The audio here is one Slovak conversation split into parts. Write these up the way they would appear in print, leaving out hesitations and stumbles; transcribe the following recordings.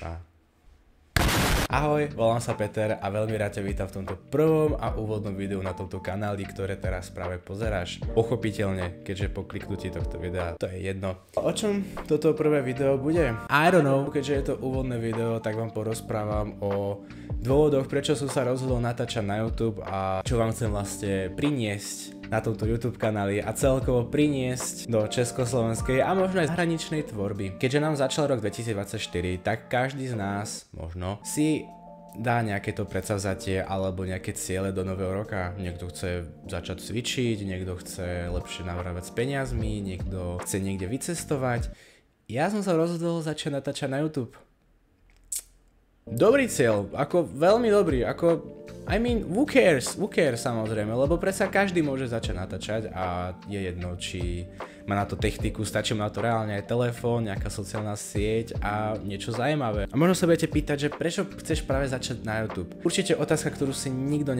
2. Ahoj, volám sa Peter a veľmi rád ťa vítam v tomto prvom a úvodnom videu na tomto kanáli, ktoré teraz práve pozeráš. Pochopiteľne, keďže po kliknutí tohto videa to je jedno. O čom toto prvé video bude? I don't know, keďže je to úvodné video, tak vám porozprávam o dôvodoch, prečo som sa rozhodol natáčať na YouTube a čo vám chcem vlastne priniesť na tomto YouTube kanáli a celkovo priniesť do československej a možno aj zahraničnej tvorby. Keďže nám začal rok 2024, tak každý z nás možno si dá nejaké to predsavzatie alebo nejaké ciele do nového roka. Niekto chce začať cvičiť, niekto chce lepšie navrávať s peniazmi, niekto chce niekde vycestovať. Ja som sa rozhodol začať natáčať na YouTube. Dobrý cieľ, ako veľmi dobrý, who cares samozrejme, lebo predsa každý môže začať natáčať a je jedno, či má na to techniku, stačí mu na to reálne aj telefón, nejaká sociálna sieť a niečo zaujímavé. A možno sa budete pýtať, že prečo chceš práve začať na YouTube? Určite otázka, ktorú si nikto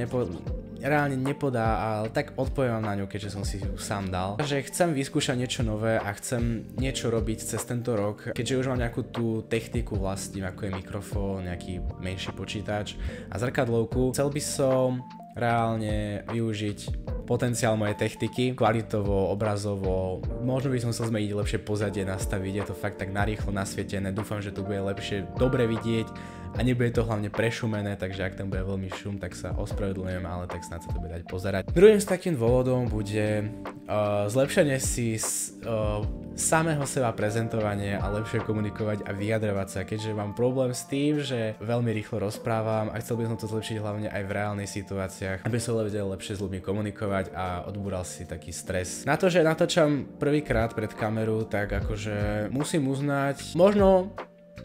reálne nepodá, ale tak odpoviem na ňu, keďže som si ju sám dal. Že chcem vyskúšať niečo nové a chcem niečo robiť cez tento rok, keďže už mám nejakú tú techniku vlastním, ako je mikrofón, nejaký menší počítač a zrkadlovku. Chcel by som reálne využiť potenciál mojej techniky, kvalitovo, obrazovo, možno by som chcel zmeniť lepšie pozadie, nastaviť, je to fakt tak narýchlo nasvietené, dúfam, že to bude lepšie, dobre vidieť a nebude to hlavne prešumené, takže ak tam bude veľmi šum, tak sa ospravedlňujem, ale tak snad sa to bude dať pozerať. Druhým z takým dôvodom bude zlepšenie si samého seba prezentovanie a lepšie komunikovať a vyjadrovať sa, keďže mám problém s tým, že veľmi rýchlo rozprávam a chcel by som to zlepšiť hlavne aj v reálnych situáciách, aby som vedel lepšie s ľuďmi komunikovať a odbúral si taký stres. Na to, že natáčam prvýkrát pred kameru, tak akože musím uznať, možno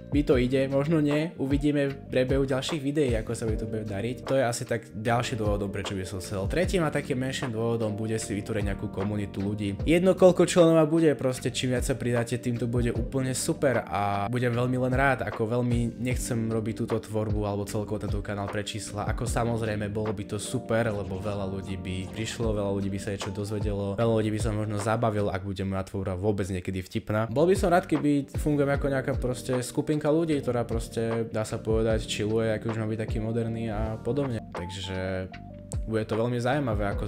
by to ide, možno nie, uvidíme v priebehu ďalších videí, ako sa mi to bude dariť. To je asi tak ďalší dôvodom, prečo by som chcel. Tretím a takým menším dôvodom bude si vytvoriť nejakú komunitu ľudí. Jedno koľko členov bude, proste čím viac sa pridáte, tým to bude úplne super a budem veľmi len rád, ako veľmi nechcem robiť túto tvorbu alebo celkovo tento kanál pre čísla, ako samozrejme bolo by to super, lebo veľa ľudí by prišlo, veľa ľudí by sa niečo dozvedelo, veľa ľudí by sa možno zabavil, ak bude moja tvorba vôbec niekedy vtipná. Bol by som rád, keby fungujem ako nejaká proste skupinka ľudí, ktorá proste, dá sa povedať, chilluje, ako už má byť taký moderný a podobne. Takže bude to veľmi zaujímavé, ako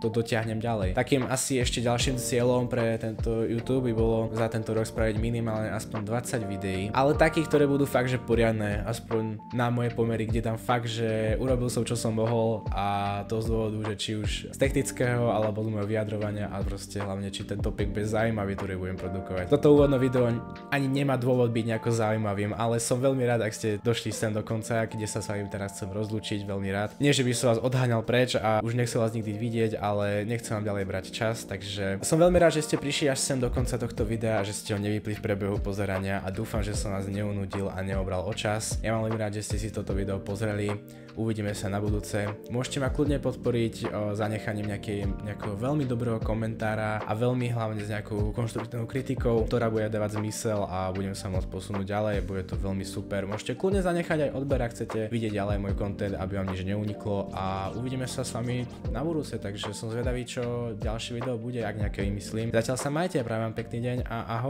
to dotiahnem ďalej. Takým asi ešte ďalším cieľom pre tento YouTube by bolo za tento rok spraviť minimálne aspoň 20 videí, ale takých, ktoré budú fakt, že poriadne, aspoň na moje pomery, kde tam fakt, že urobil som, čo som mohol a to z dôvodu, že či už z technického alebo z môjho vyjadrovania a proste hlavne, či ten topik bude zaujímavý, ktorý budem produkovať. Toto úvodné video ani nemá dôvod byť nejako zaujímavým, ale som veľmi rád, ak ste došli sem do konca, kde sa s vami teraz chcem rozlúčiť, veľmi rád. Nie, že by som vás odháňal preč a už nechcel vás nikdy vidieť, ale nechcem vám ďalej brať čas, takže som veľmi rád, že ste prišli až sem do konca tohto videa a že ste ho nevypli v priebehu pozerania a dúfam, že som vás neunudil a neobral o čas. Ja mám veľmi rád, že ste si toto video pozreli. Uvidíme sa na budúce. Môžete ma kľudne podporiť zanechaním nejakého veľmi dobrého komentára a veľmi hlavne s nejakou konštruktívnou kritikou, ktorá bude dávať zmysel a budem sa môcť posunúť ďalej, bude to veľmi super. Môžete kľudne zanechať aj odber, ak chcete vidieť ďalej môj content, aby vám nič neuniklo a uvidíme sa s vami na budúce, takže som zvedavý, čo ďalšie video bude, ak nejaké vymyslím. Zatiaľ sa majte, prajem vám pekný deň a ahoj.